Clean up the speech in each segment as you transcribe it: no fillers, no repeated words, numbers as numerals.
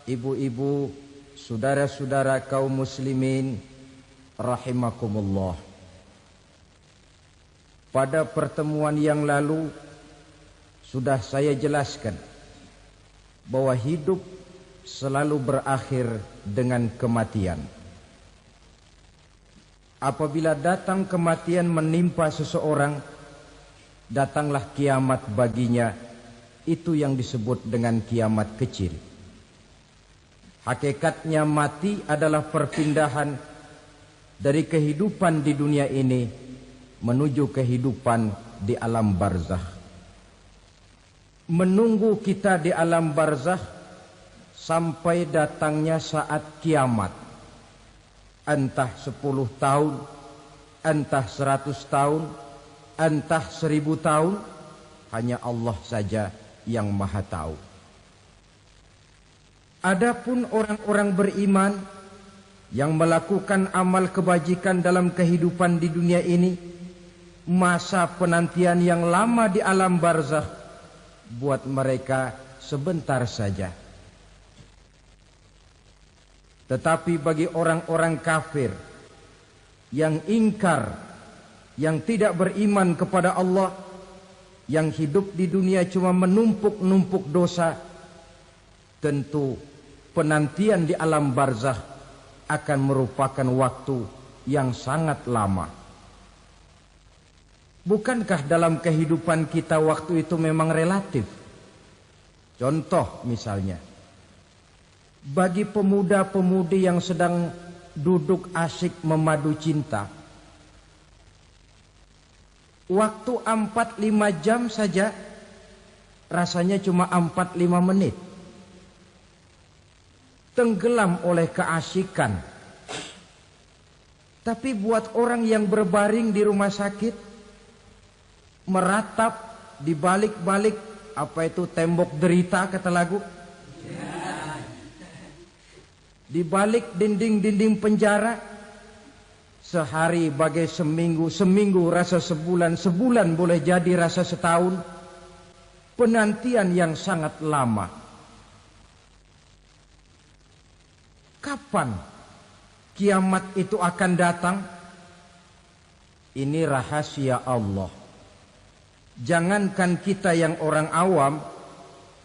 ibu-ibu, saudara-saudara kaum muslimin rahimakumullah. Pada pertemuan yang lalu sudah saya jelaskan bahwa hidup selalu berakhir dengan kematian. Apabila datang kematian menimpa seseorang, datanglah kiamat baginya. Itu yang disebut dengan kiamat kecil. Hakikatnya mati adalah perpindahan dari kehidupan di dunia ini menuju kehidupan di alam barzakh. Menunggu kita di alam barzakh sampai datangnya saat kiamat. Entah 10 tahun, entah 100 tahun, entah 1000 tahun, hanya Allah saja yang maha tahu. Adapun orang-orang beriman yang melakukan amal kebajikan dalam kehidupan di dunia ini, masa penantian yang lama di alam barzakh buat mereka sebentar saja. Tetapi bagi orang-orang kafir yang ingkar, yang tidak beriman kepada Allah, yang hidup di dunia cuma menumpuk-numpuk dosa, tentu penantian di alam barzakh akan merupakan waktu yang sangat lama. Bukankah dalam kehidupan kita waktu itu memang relatif? Contoh misalnya, bagi pemuda-pemudi yang sedang duduk asyik memadu cinta, waktu 4-5 jam saja rasanya cuma 4-5 menit. Tenggelam oleh keasikan. Tapi buat orang yang berbaring di rumah sakit, meratap di balik-balik apa itu tembok derita kata lagu, di balik dinding-dinding penjara, sehari bagai seminggu, seminggu rasa sebulan, sebulan boleh jadi rasa setahun. Penantian yang sangat lama. Kapan kiamat itu akan datang? Ini rahasia Allah. Jangankan kita yang orang awam,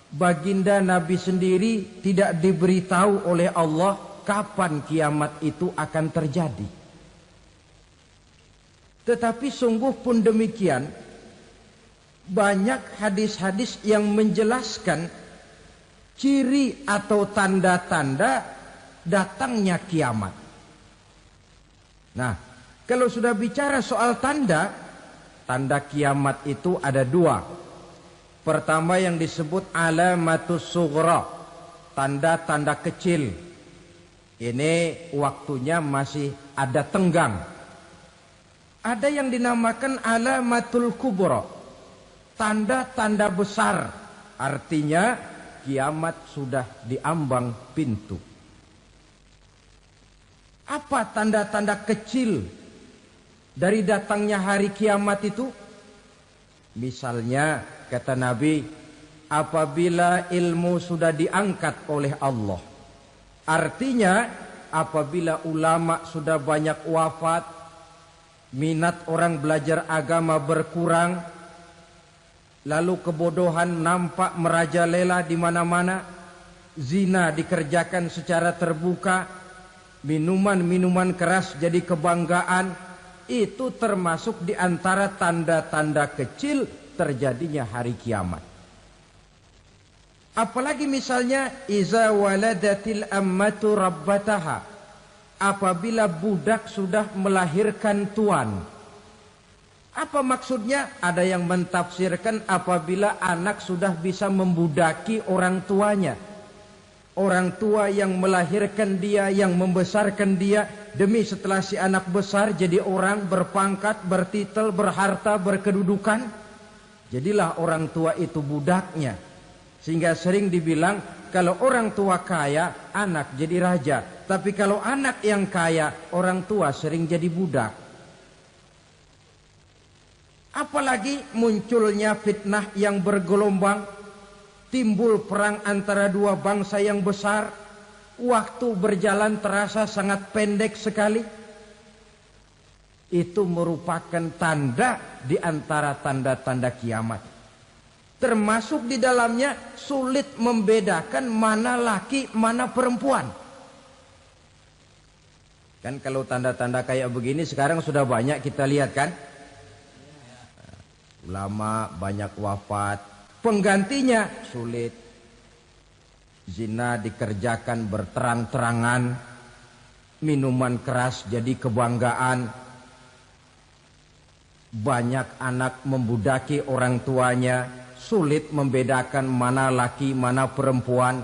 baginda Nabi sendiri tidak diberitahu oleh Allah kapan kiamat itu akan terjadi. Tetapi sungguh pun demikian, banyak hadis-hadis yang menjelaskan ciri atau tanda-tanda datangnya kiamat. Nah, kalau sudah bicara soal tanda, tanda kiamat itu ada 2. Pertama yang disebut alamatus sughra, tanda-tanda kecil. Ini waktunya masih ada tenggang. Ada yang dinamakan alamatul kubra, tanda-tanda besar. Artinya kiamat sudah diambang pintu. Apa tanda-tanda kecil dari datangnya hari kiamat itu? Misalnya kata Nabi, apabila ilmu sudah diangkat oleh Allah. Artinya apabila ulama sudah banyak wafat, minat orang belajar agama berkurang, lalu kebodohan nampak merajalela di mana-mana, zina dikerjakan secara terbuka, minuman-minuman keras jadi kebanggaan, itu termasuk di antara tanda-tanda kecil terjadinya hari kiamat. Apalagi misalnya iza waladatil ammatu rabbataha, apabila budak sudah melahirkan tuan. Apa maksudnya? Ada yang mentafsirkan apabila anak sudah bisa membudaki orang tuanya. Orang tua yang melahirkan dia, yang membesarkan dia, demi setelah si anak besar jadi orang berpangkat, bertitel, berharta, berkedudukan, jadilah orang tua itu budaknya. Sehingga sering dibilang kalau orang tua kaya, anak jadi raja. Tapi kalau anak yang kaya, orang tua sering jadi budak. Apalagi munculnya fitnah yang bergelombang. timbul perang antara dua bangsa yang besar, waktu berjalan terasa sangat pendek sekali. Itu merupakan tanda di antara tanda-tanda kiamat. Termasuk di dalamnya sulit membedakan mana laki, mana perempuan. Kan kalau tanda-tanda kayak begini sekarang sudah banyak kita lihat kan. Ulama banyak wafat, penggantinya sulit. Zina dikerjakan berterang-terangan, minuman keras jadi kebanggaan. Banyak anak membudaki orang tuanya, sulit membedakan mana laki, mana perempuan.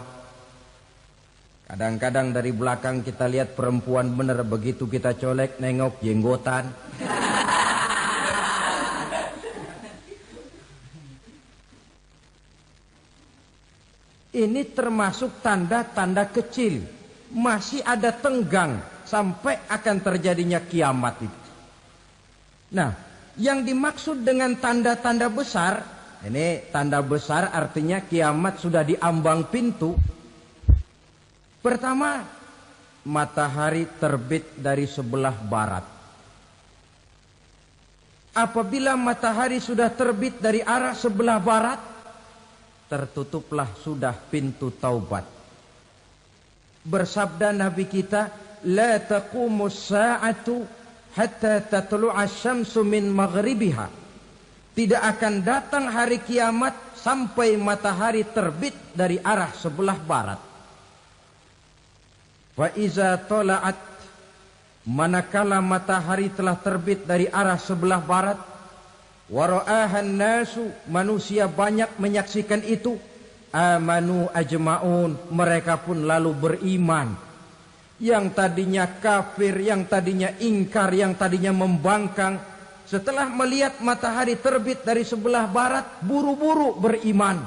Kadang-kadang dari belakang kita lihat perempuan bener, begitu kita colek nengok jenggotan. Ini termasuk tanda-tanda kecil. Masih ada tenggang sampai akan terjadinya kiamat itu. Nah, yang dimaksud dengan tanda-tanda besar, ini tanda besar artinya kiamat sudah di ambang pintu. Pertama, matahari terbit dari sebelah barat. Apabila matahari sudah terbit dari arah sebelah barat, tertutuplah sudah pintu taubat. Bersabda Nabi kita, la taqumus sa'atu hatta tatlu'a syamsu min maghribiha. Tidak akan datang hari kiamat sampai matahari terbit dari arah sebelah barat. Wa iza tala'at, manakala matahari telah terbit dari arah sebelah barat, wa ra'ahan nasu, manusia banyak menyaksikan itu, amanu ajma'un, mereka pun lalu beriman. Yang tadinya kafir, yang tadinya ingkar, yang tadinya membangkang, setelah melihat matahari terbit dari sebelah barat, buru-buru beriman,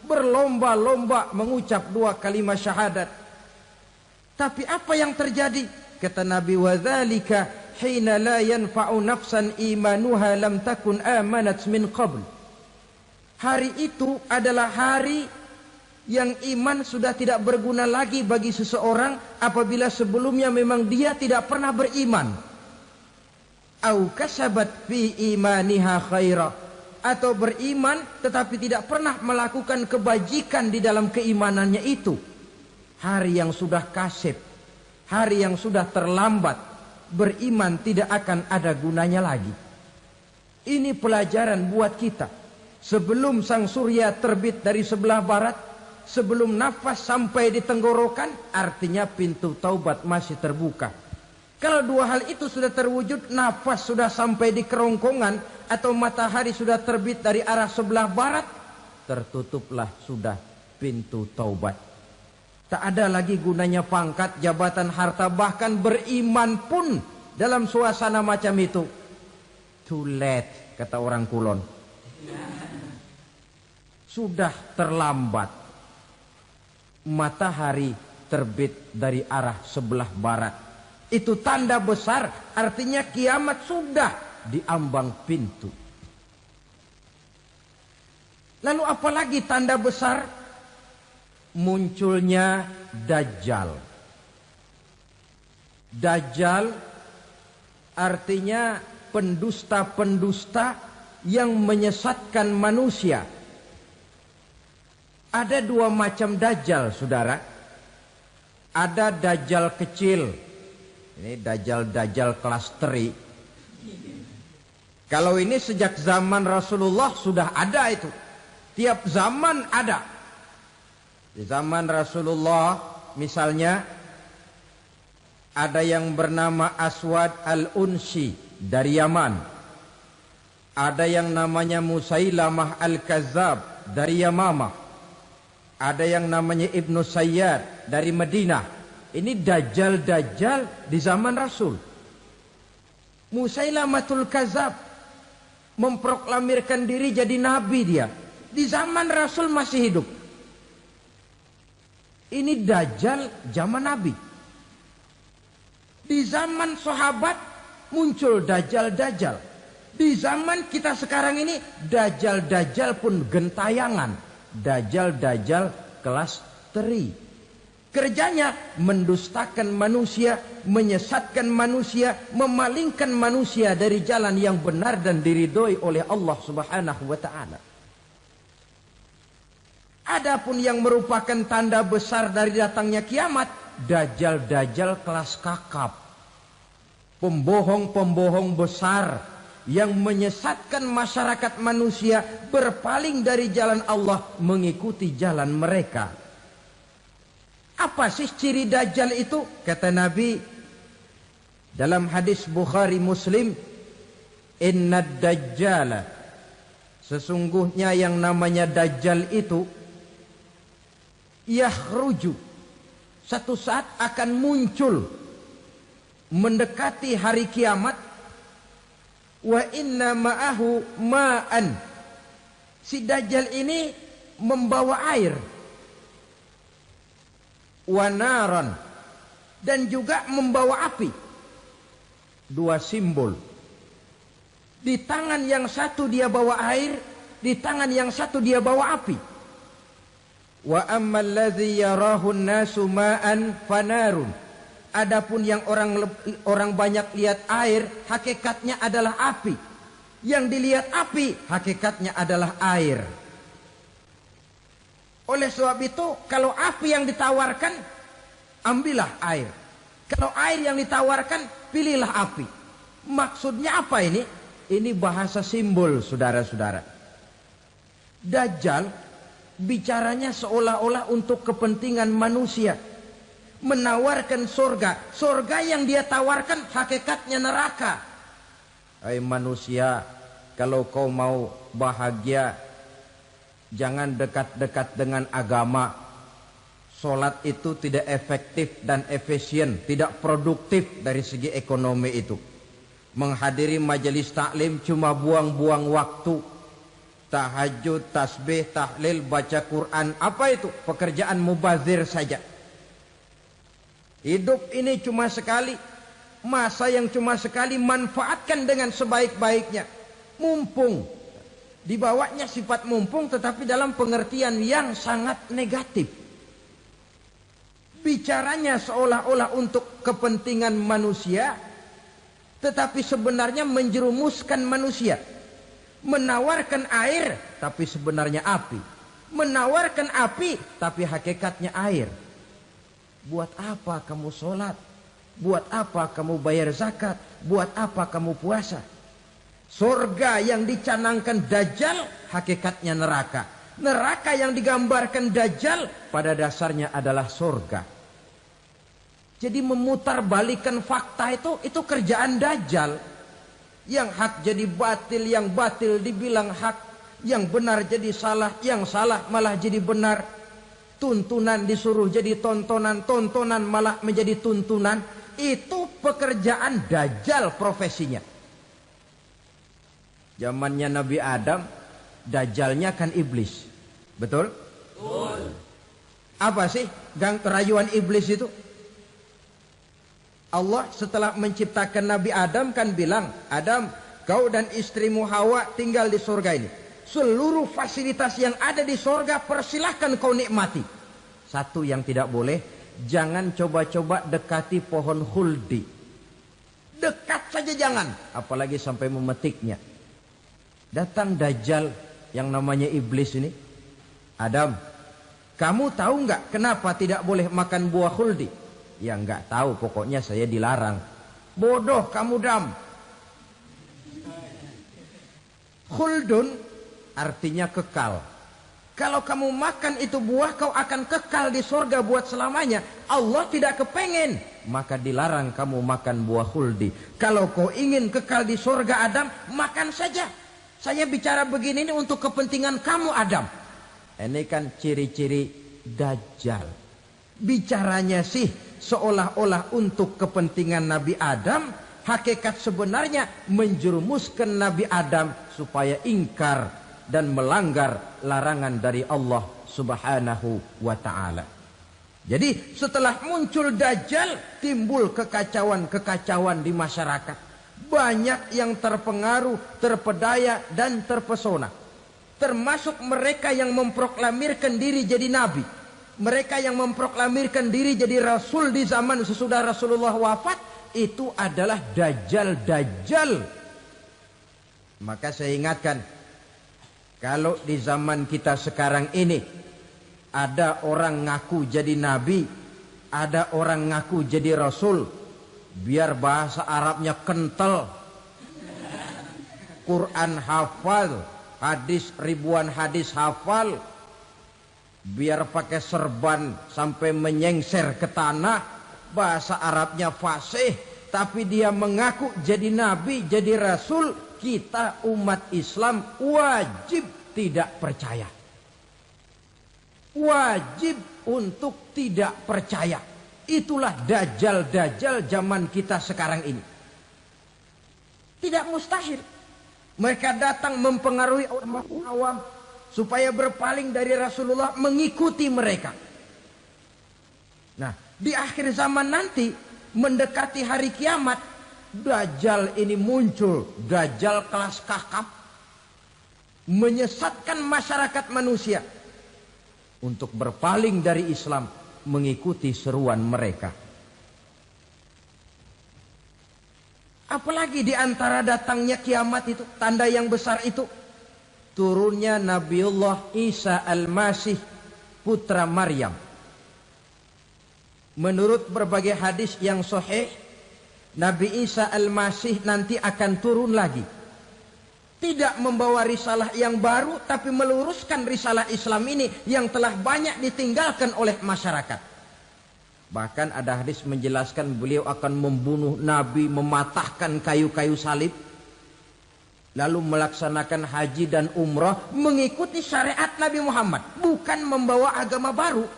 berlomba-lomba mengucap dua kalimat syahadat. Tapi apa yang terjadi? Kata Nabi, wadzalika hina la yanfa'u nafsan imanuha lam takun amanat min qabl. Hari itu adalah hari yang iman sudah tidak berguna lagi bagi seseorang apabila sebelumnya memang dia tidak pernah beriman. Au kasabat fi imaniha khaira, atau beriman tetapi tidak pernah melakukan kebajikan di dalam keimanannya itu. Hari yang sudah kasib, hari yang sudah terlambat, beriman tidak akan ada gunanya lagi. Ini pelajaran buat kita. Sebelum sang surya terbit dari sebelah barat, sebelum nafas sampai di tenggorokan, artinya pintu taubat masih terbuka. Kalau dua hal itu sudah terwujud, nafas sudah sampai di kerongkongan, atau matahari sudah terbit dari arah sebelah barat, tertutuplah sudah pintu taubat. Tak ada lagi gunanya pangkat, jabatan, harta, bahkan beriman pun dalam suasana macam itu. Too late, kata orang Kulon. Sudah terlambat. Matahari terbit dari arah sebelah barat. Itu tanda besar, artinya kiamat sudah di ambang pintu. Lalu apalagi tanda besar? Munculnya Dajjal. Dajjal artinya pendusta-pendusta yang menyesatkan manusia. Ada dua macam Dajjal, saudara. Ada Dajjal kecil. Ini Dajjal kelas teri. Kalau ini sejak zaman Rasulullah sudah ada itu. Tiap zaman ada. Di zaman Rasulullah misalnya ada yang bernama Aswad al-Unsi dari Yaman. Ada yang namanya Musailamah al-Kazzab dari Yamamah. Ada yang namanya Ibnu Sayyad dari Madinah. Ini Dajjal-Dajjal di zaman Rasul. Musailamatul Kazzab memproklamirkan diri jadi nabi dia. Di zaman Rasul masih hidup. Ini Dajjal zaman Nabi. Di zaman sahabat muncul Dajjal-Dajjal. Di zaman kita sekarang ini Dajjal-Dajjal pun gentayangan. Dajjal kelas teri. Kerjanya mendustakan manusia, menyesatkan manusia, memalingkan manusia dari jalan yang benar dan diridhoi oleh Allah Subhanahu wa taala. Adapun yang merupakan tanda besar dari datangnya kiamat, Dajjal kelas kakap. Pembohong-pembohong besar yang menyesatkan masyarakat manusia berpaling dari jalan Allah mengikuti jalan mereka. Apa sih ciri Dajjal itu? Kata Nabi dalam hadis Bukhari Muslim, "Inna Dajjala", sesungguhnya yang namanya Dajjal itu yakhruju, satu saat akan muncul mendekati hari kiamat. Wa inna ma'ahu ma'an, si Dajjal ini membawa air. Wa naran, dan juga membawa api. Dua simbol. Di tangan yang satu dia bawa air, di tangan yang satu dia bawa api. Wa ammal ladzi yarahu an-nasu ma'an fanarun. Adapun yang orang banyak lihat air, hakikatnya adalah api. Yang dilihat api, hakikatnya adalah air. Oleh sebab itu, kalau api yang ditawarkan, ambillah air. Kalau air yang ditawarkan, pilihlah api. Maksudnya apa ini? Ini bahasa simbol, saudara-saudara. Dajjal bicaranya seolah-olah untuk kepentingan manusia. Menawarkan surga. Surga yang dia tawarkan hakikatnya neraka. Hai manusia, kalau kau mau bahagia, jangan dekat-dekat dengan agama. Solat itu tidak efektif dan efisien, tidak produktif dari segi ekonomi itu. Menghadiri majelis taklim cuma buang-buang waktu. Tahajud, tasbih, tahlil, baca Quran, apa itu? Pekerjaan mubazir saja. Hidup ini cuma sekali, masa yang cuma sekali, manfaatkan dengan sebaik-baiknya. Mumpung, dibawanya sifat mumpung tetapi dalam pengertian yang sangat negatif. Bicaranya seolah-olah untuk kepentingan manusia, tetapi sebenarnya menjerumuskan manusia. Menawarkan air, tapi sebenarnya api. Menawarkan api, tapi hakikatnya air. Buat apa kamu sholat? Buat apa kamu bayar zakat? Buat apa kamu puasa? Surga yang dicanangkan Dajjal, hakikatnya neraka. Neraka yang digambarkan Dajjal, pada dasarnya adalah surga. Jadi memutarbalikkan fakta itu kerjaan Dajjal. Yang hak jadi batil, yang batil dibilang hak, yang benar jadi salah, yang salah malah jadi benar. Tuntunan disuruh jadi tontonan, tontonan malah menjadi tuntunan. Itu pekerjaan Dajjal profesinya. Zamannya Nabi Adam, Dajjalnya kan iblis. Betul? Betul. Apa sih gang rayuan iblis itu? Allah setelah menciptakan Nabi Adam kan bilang, Adam, kau dan istrimu Hawa tinggal di surga ini. Seluruh fasilitas yang ada di surga persilahkan kau nikmati. Satu yang tidak boleh, jangan coba-coba dekati pohon khuldi. Dekat saja jangan, apalagi sampai memetiknya. Datang Dajjal yang namanya iblis ini. Adam, kamu tahu nggak kenapa tidak boleh makan buah khuldi? Ya nggak tahu, pokoknya saya dilarang. Bodoh kamu Dam. Khuldun artinya kekal. Kalau kamu makan itu buah, kau akan kekal di surga buat selamanya. Allah tidak kepengen, maka dilarang kamu makan buah khuldi. Kalau kau ingin kekal di surga Adam, makan saja. Saya bicara begini ini untuk kepentingan kamu Adam. Ini kan ciri-ciri Dajjal. Bicaranya sih seolah-olah untuk kepentingan Nabi Adam, hakikat sebenarnya menjerumuskan Nabi Adam supaya ingkar dan melanggar larangan dari Allah Subhanahu wa ta'ala. Jadi setelah muncul Dajjal, timbul kekacauan-kekacauan di masyarakat. Banyak yang terpengaruh, terpedaya dan terpesona. termasuk mereka yang memproklamirkan diri jadi nabi, mereka yang memproklamirkan diri jadi rasul di zaman sesudah Rasulullah wafat, itu adalah dajjal-dajjal. Maka saya ingatkan, kalau di zaman kita sekarang ini ada orang ngaku jadi nabi, ada orang ngaku jadi rasul, biar bahasa Arabnya kental, Quran hafal, hadis ribuan hadis hafal, biar pakai serban sampai menyengser ke tanah, bahasa Arabnya fasih, tapi dia mengaku jadi nabi, jadi rasul, kita umat Islam wajib tidak percaya. Wajib untuk tidak percaya. Itulah dajjal-dajjal zaman kita sekarang ini. Tidak mustahil mereka datang mempengaruhi orang awam supaya berpaling dari Rasulullah, mengikuti mereka. Nah, di akhir zaman nanti, mendekati hari kiamat, dajjal ini muncul. Dajjal kelas kakap, menyesatkan masyarakat manusia untuk berpaling dari Islam, mengikuti seruan mereka. Apalagi di antara datangnya kiamat itu, tanda yang besar itu, turunnya Nabiullah Isa Al-Masih, putra Maryam. Menurut berbagai hadis yang sahih, Nabi Isa Al-Masih nanti akan turun lagi. Tidak membawa risalah yang baru, tapi meluruskan risalah Islam ini yang telah banyak ditinggalkan oleh masyarakat. Bahkan ada hadis menjelaskan beliau akan membunuh Nabi, mematahkan kayu-kayu salib, lalu melaksanakan haji dan umrah mengikuti syariat Nabi Muhammad, bukan membawa agama baru.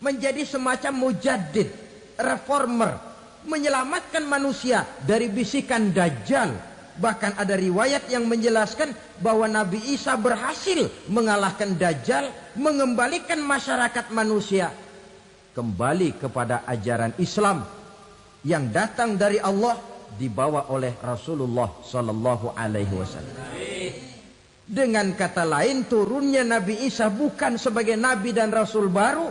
Menjadi semacam mujaddid, reformer, menyelamatkan manusia dari bisikan dajjal. Bahkan ada riwayat yang menjelaskan bahwa Nabi Isa berhasil mengalahkan dajjal, mengembalikan masyarakat manusia kembali kepada ajaran Islam yang datang dari Allah, dibawa oleh Rasulullah sallallahu alaihi wasallam. Dengan kata lain, turunnya Nabi Isa bukan sebagai nabi dan rasul baru,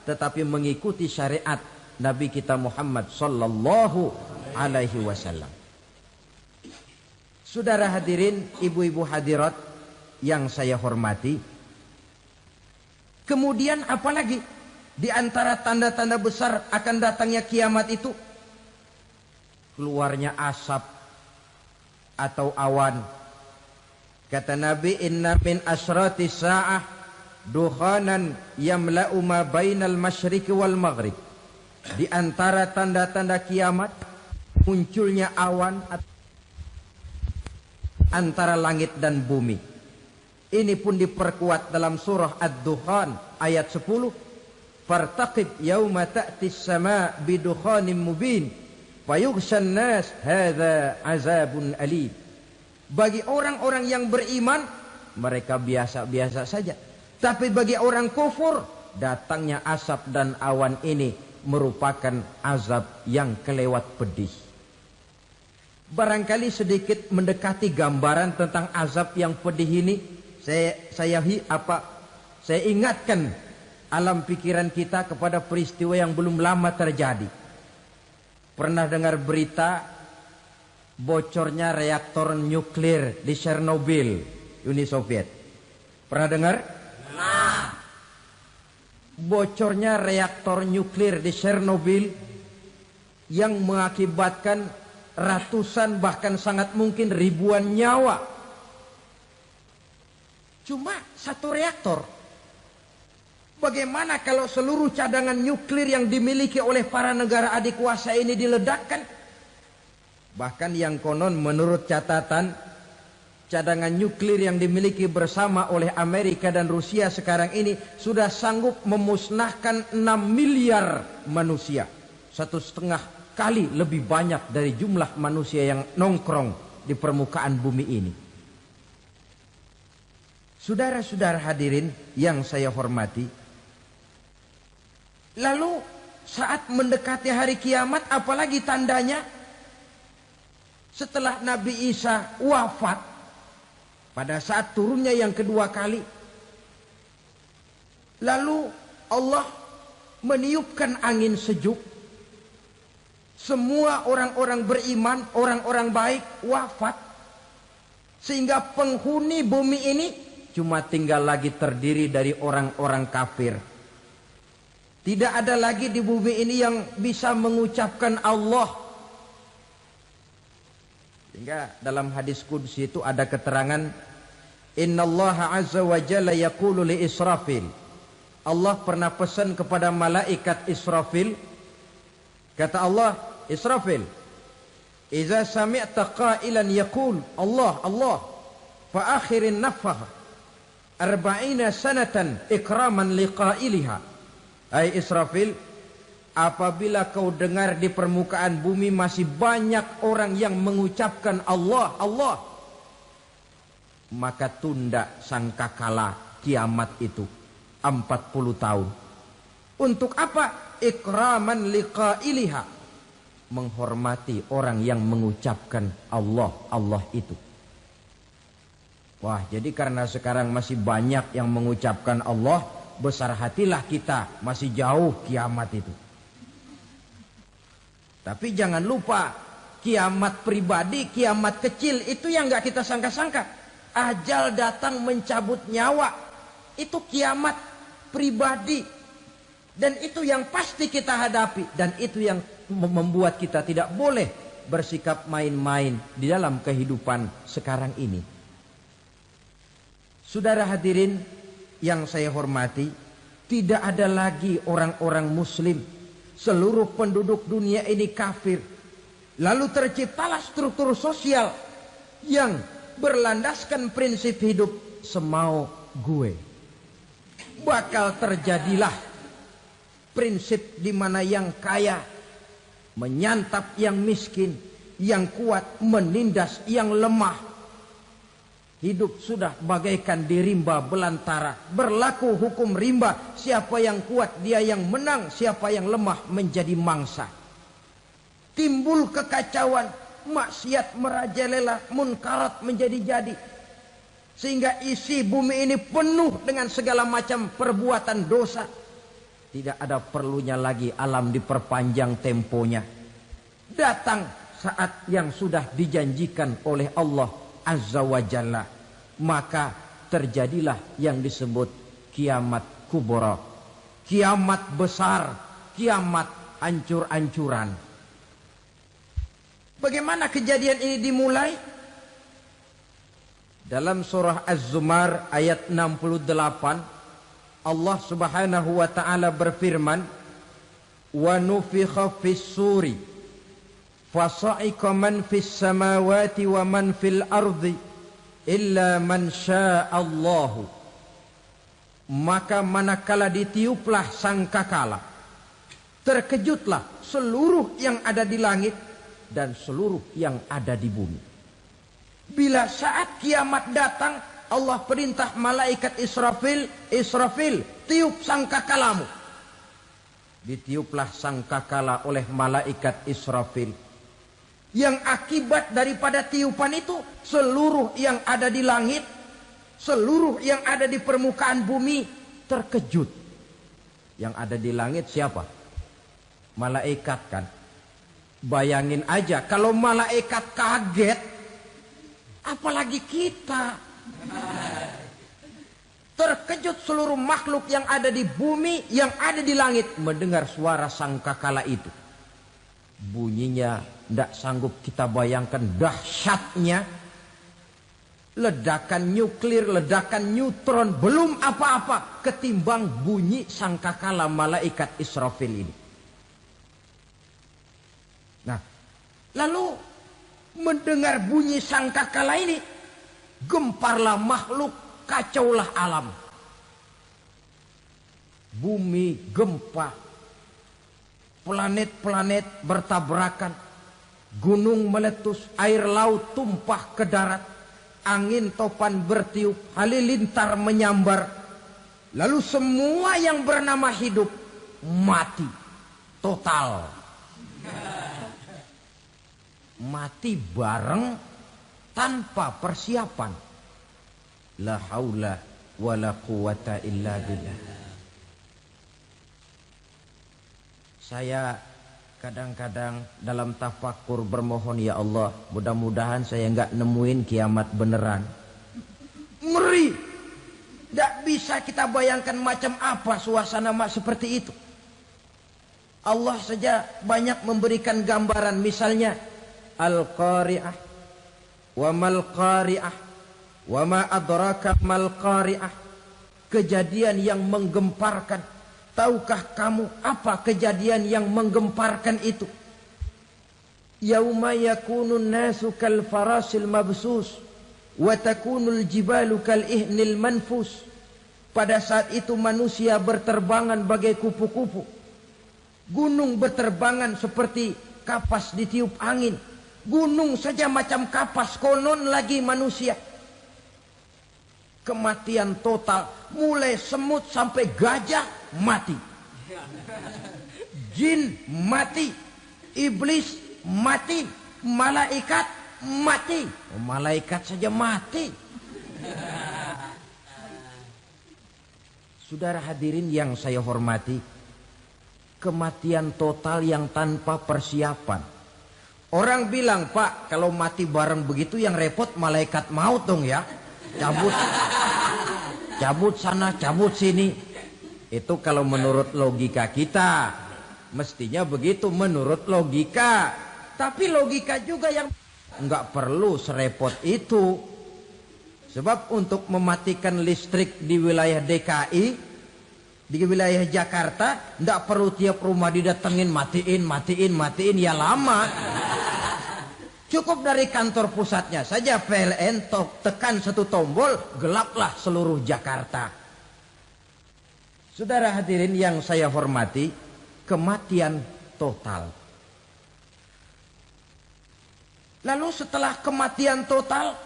tetapi mengikuti syariat Nabi kita Muhammad sallallahu alaihi wasallam. Saudara hadirin, ibu-ibu hadirat yang saya hormati, kemudian apalagi di antara tanda-tanda besar akan datangnya kiamat itu? Keluarnya asap atau awan. Kata Nabi, inna min asyrati sa'ah dukhanan yamla'u ma bainal masyriqi wal maghrib. Di antara tanda-tanda kiamat, munculnya awan antara langit dan bumi. Ini pun diperkuat dalam surah Ad-Dukhan ayat 10. Fartaqib yauma ta'tis sama' bidukhanin mubin fayughshan nas hadza azabun alim. Bagi orang-orang yang beriman, mereka biasa-biasa saja. Tapi bagi orang kufur, datangnya asap dan awan ini merupakan azab yang kelewat pedih. Barangkali sedikit mendekati gambaran tentang azab yang pedih ini, saya ingatkan alam pikiran kita kepada peristiwa yang belum lama terjadi. Pernah dengar berita bocornya reaktor nuklir di Chernobyl, Uni Soviet? Pernah dengar? Nah, bocornya reaktor nuklir di Chernobyl yang mengakibatkan ratusan bahkan sangat mungkin ribuan nyawa. Cuma satu reaktor. Bagaimana kalau seluruh cadangan nuklir yang dimiliki oleh para negara adik kuasa ini diledakkan? Bahkan yang konon menurut catatan, cadangan nuklir yang dimiliki bersama oleh Amerika dan Rusia sekarang ini sudah sanggup memusnahkan 6 miliar manusia. 1,5 kali lebih banyak dari jumlah manusia yang nongkrong di permukaan bumi ini. Saudara-saudara hadirin yang saya hormati, lalu saat mendekati hari kiamat, apalagi tandanya? Setelah Nabi Isa wafat, Pada saat turunnya yang kedua kali, lalu Allah meniupkan angin sejuk. Semua orang-orang beriman, orang-orang baik wafat. Sehingga penghuni bumi ini cuma tinggal lagi terdiri dari orang-orang kafir. Tidak ada lagi di bumi ini yang bisa mengucapkan Allah. Sehingga dalam hadis qudsi itu ada keterangan, Innallaha azza wa jalla yaqulu li Israfil. Allah pernah pesan kepada malaikat Israfil. Kata Allah, Israfil, Iza sami'ta qailan yaqul Allah, Allah, fa akhirin nafah 40 sanatan ikraman liqailiha. Hai Israfil, apabila kau dengar di permukaan bumi masih banyak orang yang mengucapkan Allah, Allah, maka tunda sangkakala kiamat itu 40 tahun. Untuk apa? Ikraman liqailiha, menghormati orang yang mengucapkan Allah, Allah itu. Wah, jadi karena sekarang masih banyak yang mengucapkan Allah, besar hatilah kita, masih jauh kiamat itu. Tapi jangan lupa, kiamat pribadi, kiamat kecil itu yang gak kita sangka-sangka. Ajal datang mencabut nyawa, itu kiamat pribadi. Dan itu yang pasti kita hadapi. Dan itu yang membuat kita tidak boleh bersikap main-main di dalam kehidupan sekarang ini. Saudara hadirin yang saya hormati, tidak ada lagi orang-orang muslim. Seluruh penduduk dunia ini kafir. Lalu terciptalah struktur sosial yang berlandaskan prinsip hidup semau gue. Bakal terjadilah prinsip di mana yang kaya menyantap yang miskin, yang kuat menindas yang lemah. Hidup sudah bagaikan di rimba belantara. Berlaku hukum rimba. Siapa yang kuat dia yang menang. Siapa yang lemah menjadi mangsa. Timbul kekacauan. Maksiat merajalela. Munkarat menjadi-jadi. Sehingga isi bumi ini penuh dengan segala macam perbuatan dosa. Tidak ada perlunya lagi alam diperpanjang temponya. Datang saat yang sudah dijanjikan oleh Allah Azza wa Jalla, maka terjadilah yang disebut kiamat kubra, kiamat besar, kiamat ancur-ancuran. Bagaimana kejadian ini dimulai? Dalam surah Az-Zumar ayat 68, Allah Subhanahu wa taala berfirman, "Wa nufikha fis-suri fasa'iqa man fis samawati wa man fil ardi illa man sya'allahu." Maka manakala ditiuplah sangkakala, terkejutlah seluruh yang ada di langit dan seluruh yang ada di bumi. Bila saat kiamat datang, Allah perintah malaikat Israfil, Israfil, tiup sangkakalamu. Ditiuplah sangkakala oleh malaikat Israfil. Yang akibat daripada tiupan itu, seluruh yang ada di langit, seluruh yang ada di permukaan bumi terkejut. Yang ada di langit siapa? Malaikat kan. Bayangin aja kalau malaikat kaget, apalagi kita. Terkejut seluruh makhluk yang ada di bumi, yang ada di langit mendengar suara sangkakala itu. Bunyinya tidak sanggup kita bayangkan dahsyatnya. Ledakan nuklir, ledakan neutron, belum apa-apa ketimbang bunyi sangkakala malaikat Israfil ini. Nah, lalu mendengar bunyi sangkakala ini, gemparlah makhluk, kacaulah alam. Bumi gempa, planet-planet bertabrakan, gunung meletus, air laut tumpah ke darat, angin topan bertiup, halilintar menyambar. Lalu semua yang bernama hidup mati total. Mati bareng tanpa persiapan. La haula wa la quwata illa billah. Saya kadang-kadang dalam tafakur bermohon, ya Allah, mudah-mudahan saya enggak nemuin kiamat beneran. Ngeri. Tidak bisa kita bayangkan macam apa suasana seperti itu. Allah saja banyak memberikan gambaran, misalnya Al-Qari'ah, wa mal qari'ah, wa ma adraka mal qari'ah. Kejadian yang menggemparkan. Tahukah kamu apa kejadian yang menggemparkan itu? Yauma yakunun nasu kal farasil mabsus wa takunul jibalu kal ihnil manfus. Pada saat itu manusia berterbangan bagai kupu-kupu. Gunung berterbangan seperti kapas ditiup angin. Gunung saja macam kapas, konon lagi manusia. Kematian total, mulai semut sampai gajah mati. Jin mati, iblis mati, malaikat mati. Malaikat saja mati. Saudara hadirin yang saya hormati, kematian total yang tanpa persiapan. Orang bilang, Pak, kalau mati bareng begitu yang repot malaikat maut dong ya. Cabut sana, cabut sini. Itu kalau menurut logika kita. Mestinya begitu menurut logika. Tapi logika juga yang nggak perlu serepot itu. Sebab untuk mematikan listrik di wilayah DKI, di wilayah Jakarta, nggak perlu tiap rumah didatengin, matiin, ya lama. Cukup dari kantor pusatnya saja PLN tekan satu tombol, gelaplah seluruh Jakarta. Saudara hadirin yang saya hormati, kematian total. Lalu setelah kematian total,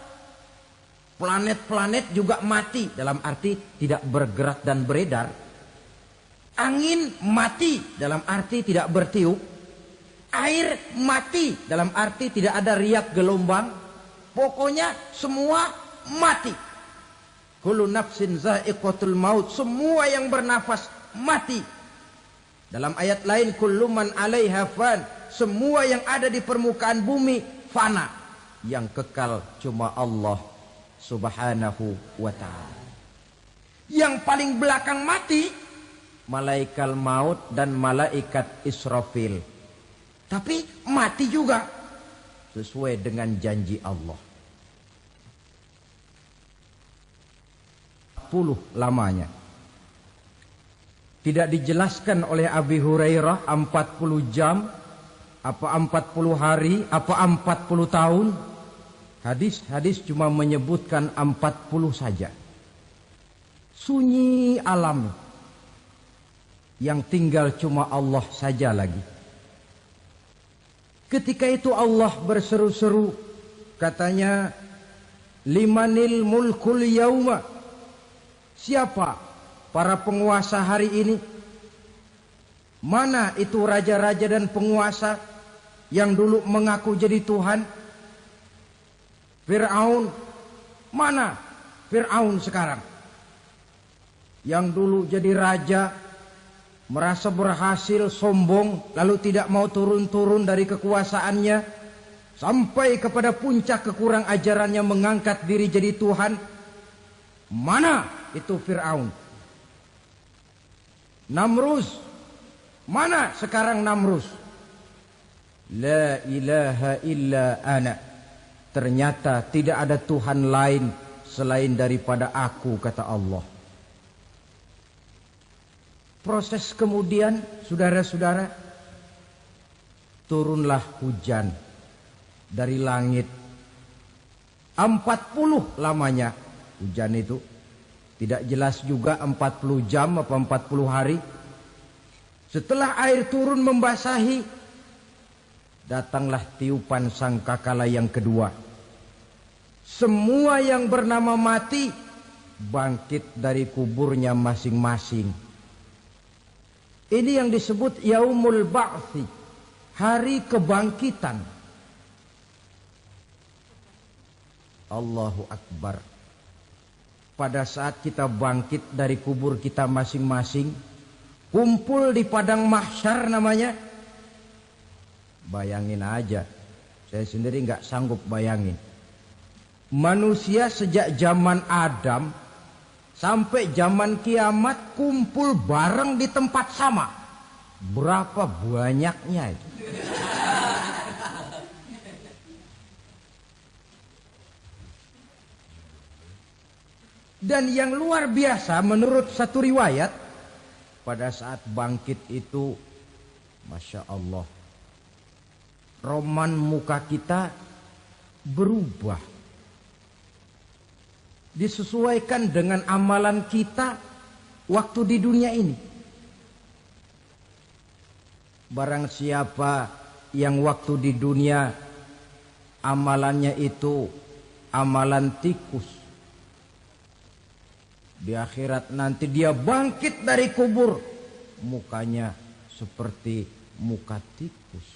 planet-planet juga mati, dalam arti tidak bergerak dan beredar. Angin mati, dalam arti tidak bertiup. Air mati, dalam arti tidak ada riak gelombang. Pokoknya semua mati. Kullu nafsin za'iqatul maut. Semua yang bernafas mati. Dalam ayat lain, kullu man 'alaiha fan. Semua yang ada di permukaan bumi fana. Yang kekal cuma Allah Subhanahu wa ta'ala. Yang paling belakang mati, malaikat maut dan malaikat Israfil. Tapi mati juga sesuai dengan janji Allah. 40 lamanya. Tidak dijelaskan oleh Abi Hurairah 40 jam, apa 40 hari, apa 40 tahun. Hadis cuma menyebutkan 40 saja. Sunyi alam. Yang tinggal cuma Allah saja lagi. Ketika itu Allah berseru-seru, katanya, limanil mulkul yauma. Siapa para penguasa hari ini? Mana itu raja-raja dan penguasa yang dulu mengaku jadi Tuhan? Fir'aun. Mana Fir'aun sekarang? Yang dulu jadi raja, merasa berhasil, sombong, lalu tidak mau turun-turun dari kekuasaannya, sampai kepada puncak kekurang ajarannya mengangkat diri jadi Tuhan. Mana itu Fir'aun? Namrus. Mana sekarang Namrus? La ilaha illa ana. Ternyata tidak ada Tuhan lain selain daripada aku, kata Allah. Proses kemudian, saudara-saudara, turunlah hujan dari langit. 40 lamanya hujan itu. Tidak jelas juga 40 jam apa 40 hari. Setelah air turun membasahi, datanglah tiupan sangkakala yang kedua. Semua yang bernama mati bangkit dari kuburnya masing-masing. Ini yang disebut Yaumul Ba'thi, hari kebangkitan. Allahu Akbar. pada saat kita bangkit dari kubur kita masing-masing, kumpul di padang mahsyar namanya. Bayangin aja, saya sendiri nggak sanggup bayangin. Manusia sejak zaman Adam sampai zaman kiamat kumpul bareng di tempat sama. Berapa banyaknya itu? Dan yang luar biasa menurut satu riwayat, pada saat bangkit itu, Masya Allah, roman muka kita berubah. Disesuaikan dengan amalan kita waktu di dunia ini. Barang siapa yang waktu di dunia amalannya itu amalan tikus, di akhirat nanti dia bangkit dari kubur, mukanya seperti muka tikus.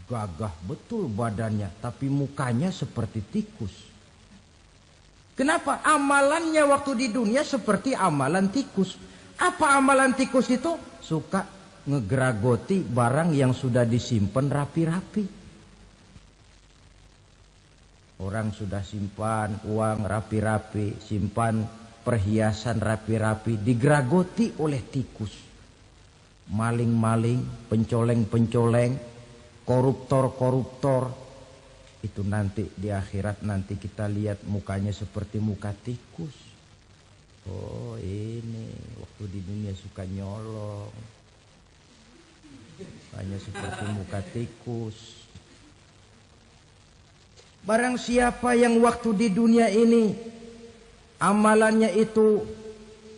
Gagah betul badannya, tapi mukanya seperti tikus. Kenapa? Amalannya waktu di dunia seperti amalan tikus. Apa amalan tikus itu? Suka ngegeragoti barang yang sudah disimpan rapi-rapi. Orang sudah simpan uang rapi-rapi, simpan perhiasan rapi-rapi, digeragoti oleh tikus. Maling-maling, pencoleng-pencoleng, koruptor-koruptor. Itu nanti di akhirat nanti kita lihat mukanya seperti muka tikus. Oh ini waktu di dunia suka nyolong, mukanya seperti muka tikus. Barang siapa yang waktu di dunia ini amalannya itu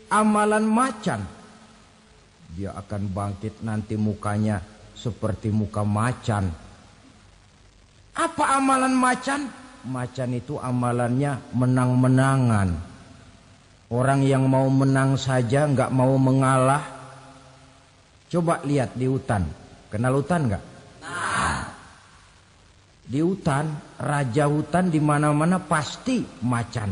amalan macan, dia akan bangkit nanti mukanya seperti muka macan. Apa amalan macan? Macan itu amalannya menang-menangan. Orang yang mau menang saja nggak mau mengalah. Coba lihat di hutan. Kenal hutan nggak? Di hutan, raja hutan di mana-mana pasti macan.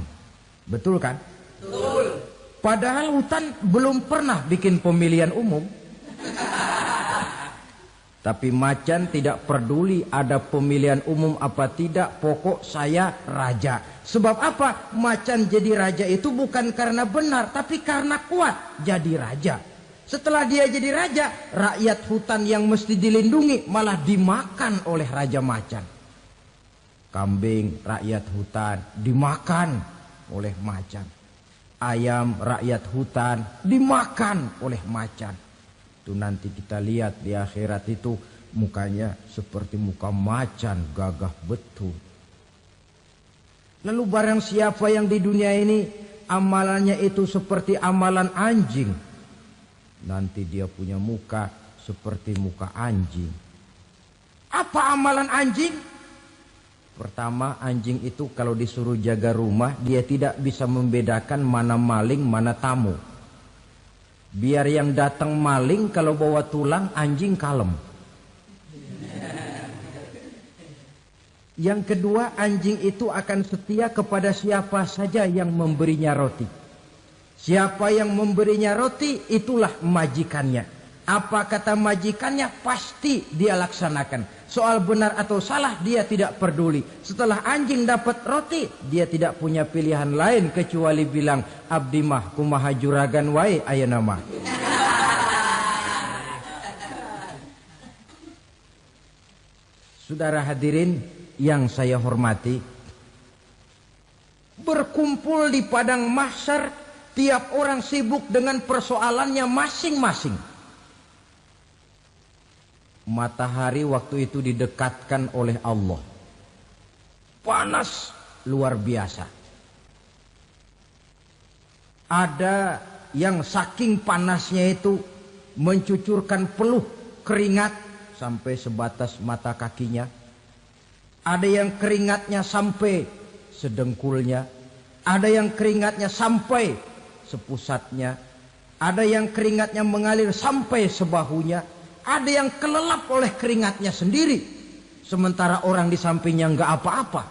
Betul kan? Betul. Padahal hutan belum pernah bikin pemilihan umum. Tapi macan tidak peduli ada pemilihan umum apa tidak, pokok saya raja. Sebab apa? Macan jadi raja itu bukan karena benar, tapi karena kuat jadi raja. Setelah dia jadi raja, rakyat hutan yang mesti dilindungi malah dimakan oleh raja macan. Kambing rakyat hutan dimakan oleh macan. Ayam rakyat hutan dimakan oleh macan. Itu nanti kita lihat di akhirat itu mukanya seperti muka macan, gagah betul. Lalu barang siapa yang di dunia ini amalannya itu seperti amalan anjing, nanti dia punya muka seperti muka anjing. Apa amalan anjing? Pertama, anjing itu kalau disuruh jaga rumah, dia tidak bisa membedakan mana maling, mana tamu. Biar yang datang maling, kalau bawa tulang, anjing kalem. Yang kedua, anjing itu akan setia kepada siapa saja yang memberinya roti. Siapa yang memberinya roti, itulah majikannya. Apa kata majikannya, pasti dia laksanakan. Soal benar atau salah dia tidak peduli. Setelah anjing dapat roti, dia tidak punya pilihan lain kecuali bilang, abdi mah kumaha juragan wae ayeuna mah. Saudara hadirin yang saya hormati, berkumpul di padang mahsyar, tiap orang sibuk dengan persoalannya masing-masing. Matahari waktu itu didekatkan oleh Allah. Panas luar biasa. Ada yang saking panasnya itu mencucurkan peluh keringat sampai sebatas mata kakinya. Ada yang keringatnya sampai sedengkulnya. Ada yang keringatnya sampai sepusatnya. Ada yang keringatnya mengalir sampai sebahunya. Ada yang kelelap oleh keringatnya sendiri. Sementara orang di sampingnya enggak apa-apa.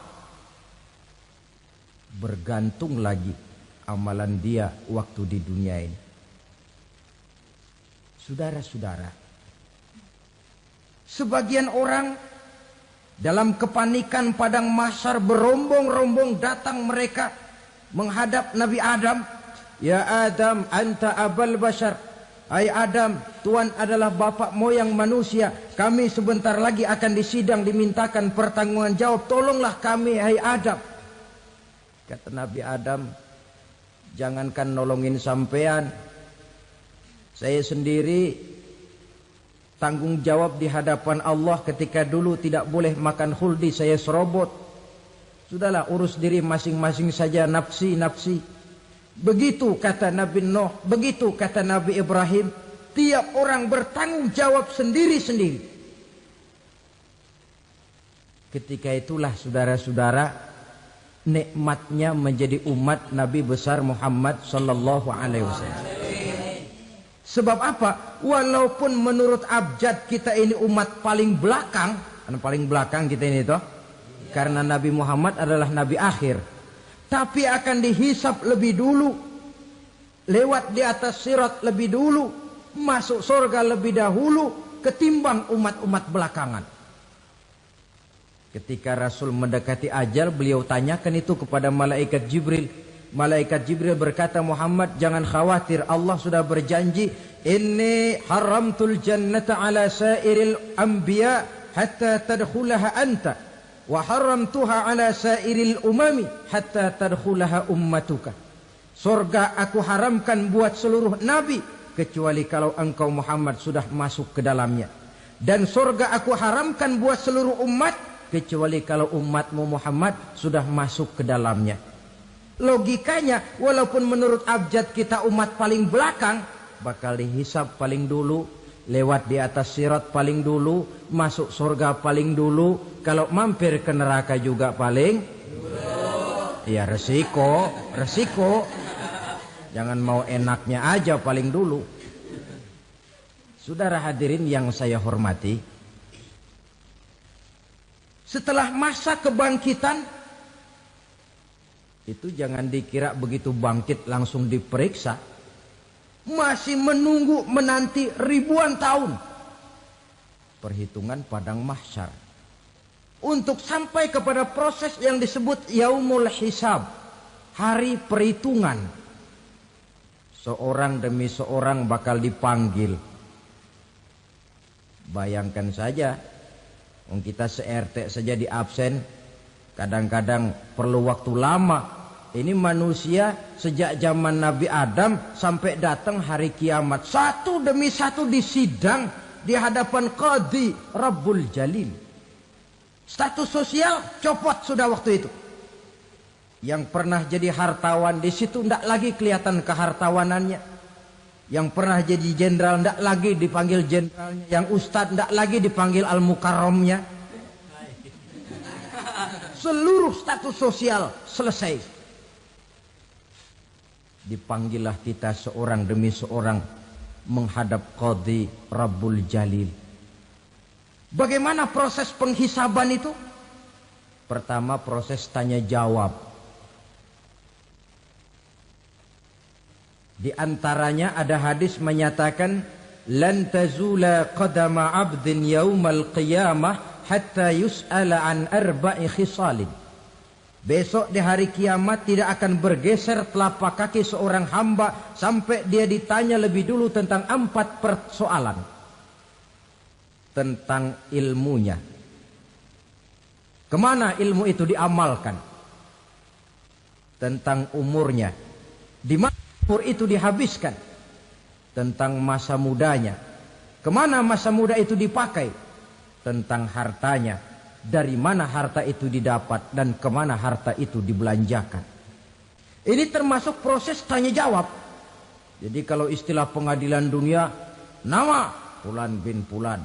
bergantung lagi amalan dia waktu di dunia ini. Saudara-saudara, sebagian orang dalam kepanikan padang mahsyar berombong-rombong datang mereka menghadap Nabi Adam. Ya Adam, anta abal bashar. Hai Adam, Tuhan adalah bapak moyang manusia. Kami sebentar lagi akan disidang, dimintakan pertanggungan jawab. Tolonglah kami, hai Adam. Kata Nabi Adam, jangankan nolongin sampean, saya sendiri tanggung jawab di hadapan Allah ketika dulu tidak boleh makan khuldi, saya serobot. Sudahlah, urus diri masing-masing saja, nafsi. Begitu kata Nabi Nuh, begitu kata Nabi Ibrahim. Tiap orang bertanggung jawab sendiri-sendiri. Ketika itulah saudara-saudara, nikmatnya menjadi umat Nabi besar Muhammad sallallahu alaihi wasallam. Sebab apa? Walaupun menurut abjad kita ini umat paling belakang, paling belakang kita ini toh, karena Nabi Muhammad adalah Nabi akhir, tapi akan dihisap lebih dulu, lewat di atas sirat lebih dulu, masuk surga lebih dahulu ketimbang umat-umat belakangan. Ketika Rasul mendekati ajal, beliau tanyakan itu kepada malaikat Jibril. Malaikat Jibril berkata, Muhammad jangan khawatir, Allah sudah berjanji, inni haramtul jannata ala sairil anbiya hatta tadkhulaha anta wa haramtuha ala sairil umami hatta tadkhulaha ummatuka. Surga aku haramkan buat seluruh nabi kecuali kalau engkau Muhammad sudah masuk ke dalamnya, dan surga aku haramkan buat seluruh umat kecuali kalau umatmu Muhammad sudah masuk ke dalamnya. Logikanya, walaupun menurut abjad kita umat paling belakang, bakal dihisab paling dulu, lewat di atas sirat paling dulu, masuk surga paling dulu, kalau mampir ke neraka juga paling dulu. Ya resiko. Jangan mau enaknya aja paling dulu. Saudara hadirin yang saya hormati, setelah masa kebangkitan itu jangan dikira begitu bangkit langsung diperiksa. Masih menunggu menanti ribuan tahun perhitungan padang mahsyar untuk sampai kepada proses yang disebut yaumul hisab, hari perhitungan. Seorang demi seorang bakal dipanggil. Bayangkan saja, kita se-RT saja di absen, kadang-kadang perlu waktu lama. Ini manusia sejak zaman Nabi Adam sampai datang hari kiamat, satu demi satu disidang di hadapan Qadhi Rabbul Jalil. Status sosial copot sudah waktu itu. Yang pernah jadi hartawan di situ tidak lagi kelihatan kehartawanannya. Yang pernah jadi jenderal tidak lagi dipanggil jenderalnya. Yang ustadz tidak lagi dipanggil al-mukarramnya. Seluruh status sosial selesai. Dipanggillah kita seorang demi seorang menghadap Qadhi Rabbul Jalil. Bagaimana proses penghisaban itu? Pertama, proses tanya jawab. Di antaranya ada hadis menyatakan, lan tazula qadama 'abdin yaumal qiyamah hatta yus'ala an arba'i khisalin. Besok di hari kiamat tidak akan bergeser telapak kaki seorang hamba sampai dia ditanya lebih dulu tentang 4 persoalan. Tentang ilmunya. Kemana ilmu itu diamalkan? Tentang umurnya. Di mana umur itu dihabiskan? Tentang masa mudanya. Kemana masa muda itu dipakai? Tentang hartanya. Dari mana harta itu didapat dan kemana harta itu dibelanjakan. Ini termasuk proses tanya jawab. Jadi kalau istilah pengadilan dunia, nama Fulan bin Fulan.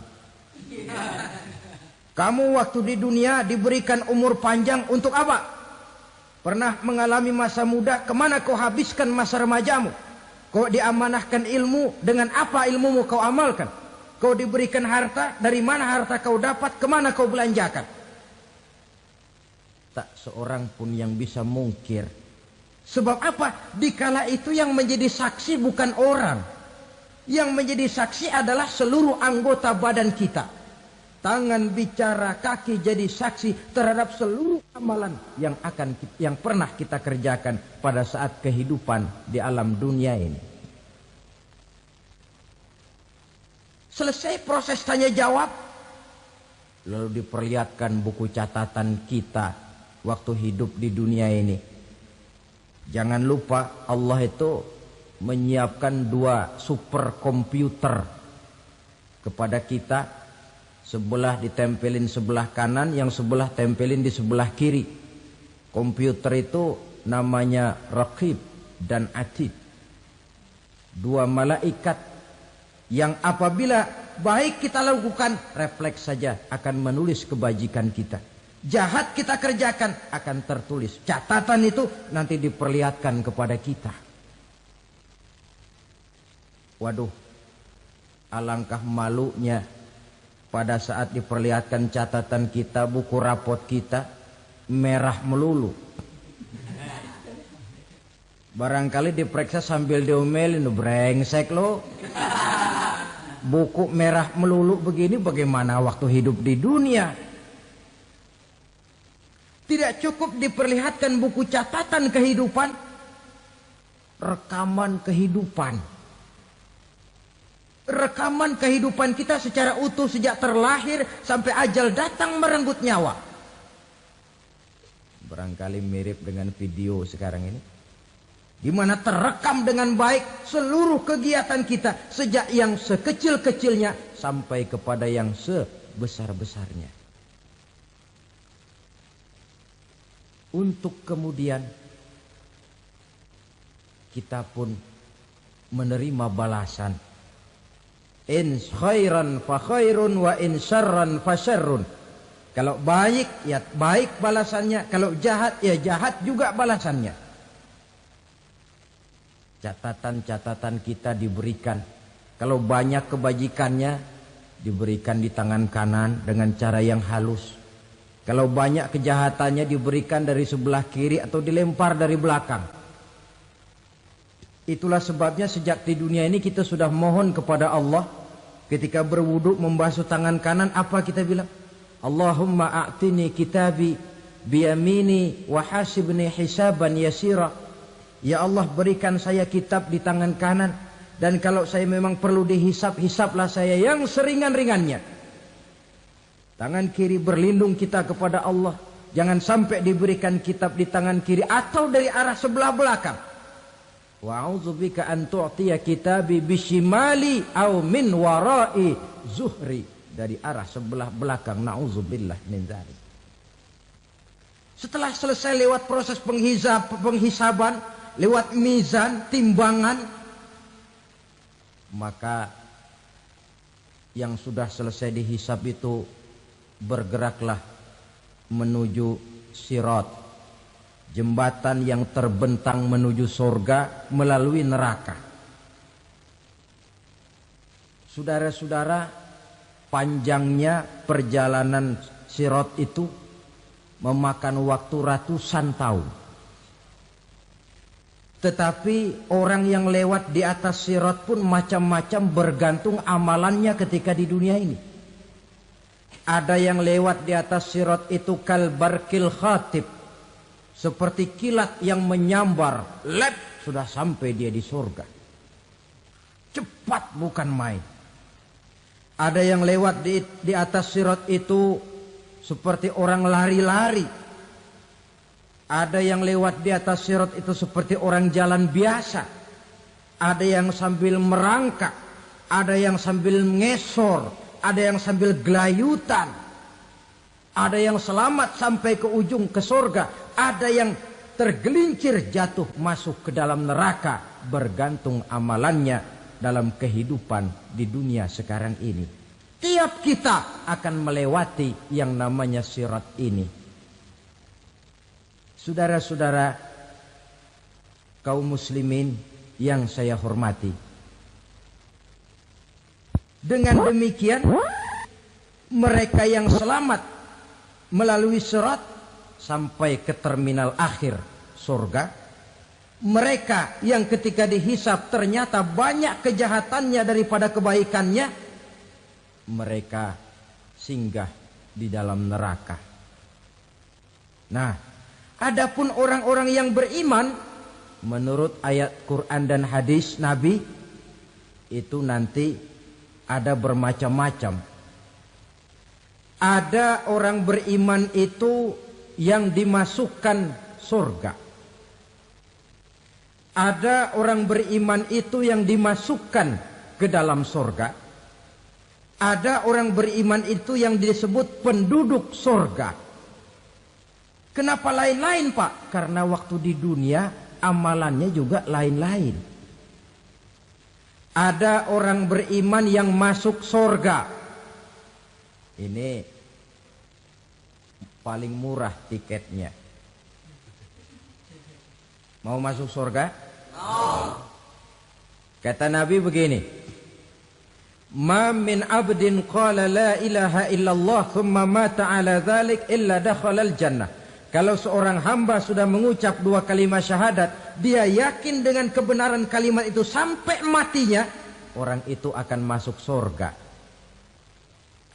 Kamu waktu di dunia diberikan umur panjang untuk apa? Pernah mengalami masa muda, kemana kau habiskan masa remajamu? Kau diamanahkan ilmu, dengan apa ilmumu kau amalkan? Kau diberikan harta, dari mana harta kau dapat, kemana kau belanjakan? Tak seorang pun yang bisa mungkir Sebab apa? Dikala itu yang menjadi saksi bukan orang. Yang menjadi saksi adalah seluruh anggota badan kita. Tangan bicara, kaki jadi saksi terhadap seluruh amalan yang pernah kita kerjakan pada saat kehidupan di alam dunia ini. Selesai proses tanya jawab, lalu diperlihatkan buku catatan kita waktu hidup di dunia ini. Jangan lupa Allah itu menyiapkan 2 superkomputer kepada kita. Sebelah ditempelin sebelah kanan, yang sebelah tempelin di sebelah kiri. Komputer itu namanya Raqib dan Atid. 2 malaikat yang apabila baik kita lakukan, refleks saja akan menulis kebajikan kita. Jahat kita kerjakan akan tertulis. Catatan itu nanti diperlihatkan kepada kita. Waduh, alangkah malunya pada saat diperlihatkan catatan kita, buku rapot kita merah melulu. Barangkali diperiksa sambil diomelin, brengsek lo. Buku merah melulu begini bagaimana waktu hidup di dunia? Tidak cukup diperlihatkan buku catatan kehidupan, rekaman kehidupan. Rekaman kehidupan kita secara utuh sejak terlahir sampai ajal datang merenggut nyawa. Barangkali mirip dengan video sekarang ini, di mana terekam dengan baik seluruh kegiatan kita sejak yang sekecil-kecilnya sampai kepada yang sebesar-besarnya. Untuk kemudian kita pun menerima balasan. In khairan fa khairun wa in syarran fa syarrun. Kalau baik ya baik balasannya, kalau jahat ya jahat juga balasannya. Catatan-catatan kita diberikan. Kalau banyak kebajikannya diberikan di tangan kanan dengan cara yang halus. Kalau banyak kejahatannya diberikan dari sebelah kiri atau dilempar dari belakang. Itulah sebabnya sejak di dunia ini kita sudah mohon kepada Allah. Ketika berwudu membasuh tangan kanan, apa kita bilang? Allahumma a'tini kitabi biyamini wa hasibni hisaban yasira. Ya Allah, berikan saya kitab di tangan kanan, dan kalau saya memang perlu dihisap, hisaplah saya yang seringan-ringannya. Tangan kiri berlindung kita kepada Allah. Jangan sampai diberikan kitab di tangan kiri atau dari arah sebelah belakang. Wa a'udzubika an tu'tiya kitabi bishimali aw min wara'i zuhri, dari arah sebelah belakang. Na'udzubillah min dzalik. Setelah selesai lewat proses penghisaban, lewat mizan, timbangan, maka yang sudah selesai dihisab itu bergeraklah menuju sirat, jembatan yang terbentang menuju surga melalui neraka. Saudara-saudara, panjangnya perjalanan sirat itu memakan waktu ratusan tahun. Tetapi orang yang lewat di atas sirat pun macam-macam, bergantung amalannya ketika di dunia ini. Ada yang lewat di atas sirat itu kal barkil khatib, seperti kilat yang menyambar, lep, sudah sampai dia di surga. Cepat bukan main. Ada yang lewat di atas sirat itu seperti orang lari-lari. Ada yang lewat di atas sirat itu seperti orang jalan biasa. Ada yang sambil merangkak, ada yang sambil ngesor, ada yang sambil gelayutan, ada yang selamat sampai ke ujung ke surga, ada yang tergelincir jatuh masuk ke dalam neraka, bergantung amalannya dalam kehidupan di dunia sekarang ini. Tiap kita akan melewati yang namanya sirat ini. Saudara-saudara kaum muslimin yang saya hormati, dengan demikian mereka yang selamat melalui sirat sampai ke terminal akhir surga, Mereka yang ketika dihisab ternyata banyak kejahatannya daripada kebaikannya, mereka singgah di dalam neraka. Nah, adapun orang-orang yang beriman, menurut ayat Quran dan hadis Nabi, itu nanti ada bermacam-macam. Ada orang beriman itu yang dimasukkan surga. Ada orang beriman itu yang dimasukkan ke dalam surga. Ada orang beriman itu yang disebut penduduk surga. Kenapa lain-lain, Pak? Karena waktu di dunia amalannya juga lain-lain. Ada orang beriman yang masuk surga. Ini paling murah tiketnya. Mau masuk surga? Kata Nabi begini, ma min abdin qala la ilaha illallah thumma mata ala dhalik illa dakhalal jannah. Kalau seorang hamba sudah mengucap dua kalimat syahadat, dia yakin dengan kebenaran kalimat itu sampai matinya, orang itu akan masuk surga.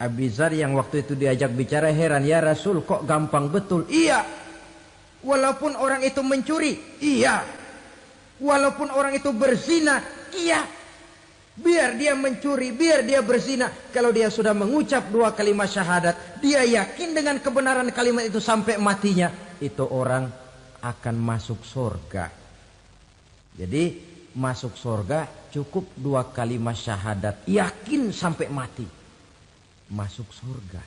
Abi Dzar yang waktu itu diajak bicara heran, ya Rasul kok gampang betul? Iya. Walaupun orang itu mencuri, iya. Walaupun orang itu berzina, iya. Biar dia mencuri, biar dia berzina, kalau dia sudah mengucap dua kalimat syahadat, dia yakin dengan kebenaran kalimat itu sampai matinya, itu orang akan masuk surga. Jadi masuk surga cukup dua kalimat syahadat, yakin sampai mati, masuk surga.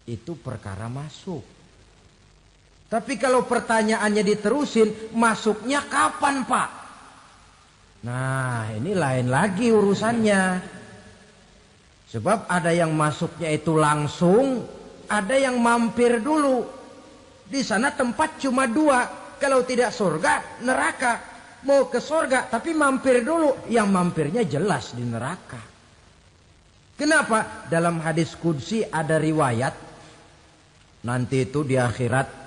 Itu perkara masuk. Tapi kalau pertanyaannya diterusin, masuknya kapan, Pak? Nah, ini lain lagi urusannya. Sebab ada yang masuknya itu langsung, ada yang mampir dulu. Di sana tempat cuma dua. Kalau tidak surga, neraka. Mau ke surga, tapi mampir dulu. Yang mampirnya jelas di neraka. Kenapa? Dalam hadis qudsi ada riwayat. Nanti itu di akhirat,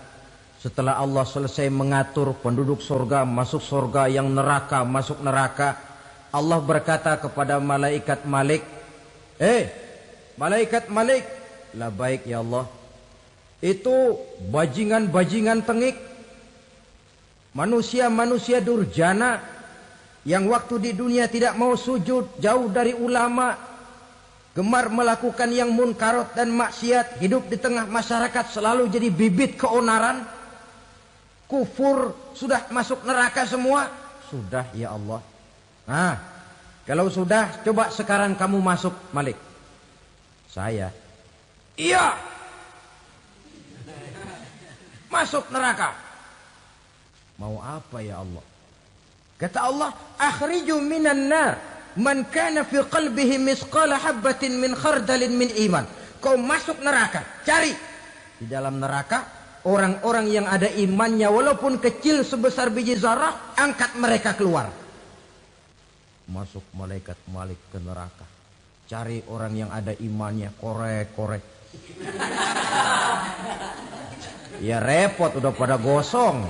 setelah Allah selesai mengatur penduduk surga, masuk surga, yang neraka, masuk neraka, Allah berkata kepada malaikat Malik, malaikat Malik, labaik ya Allah. Itu bajingan-bajingan tengik, manusia-manusia durjana, yang waktu di dunia tidak mau sujud, jauh dari ulama, gemar melakukan yang munkarat dan maksiat, hidup di tengah masyarakat selalu jadi bibit keonaran, kufur, sudah masuk neraka semua. Sudah ya Allah. Nah, kalau sudah, coba sekarang kamu masuk, Malik. Saya, iya, masuk neraka. Mau apa ya Allah? Kata Allah, akhriju minan nar man kana fi qalbihi misqala habatin min khardalin min iman. Kau masuk neraka, cari di dalam neraka orang-orang yang ada imannya walaupun kecil sebesar biji zarah, angkat mereka keluar. Masuk malaikat Malik ke neraka, cari orang yang ada imannya, korek-korek. Ya repot, udah pada gosong.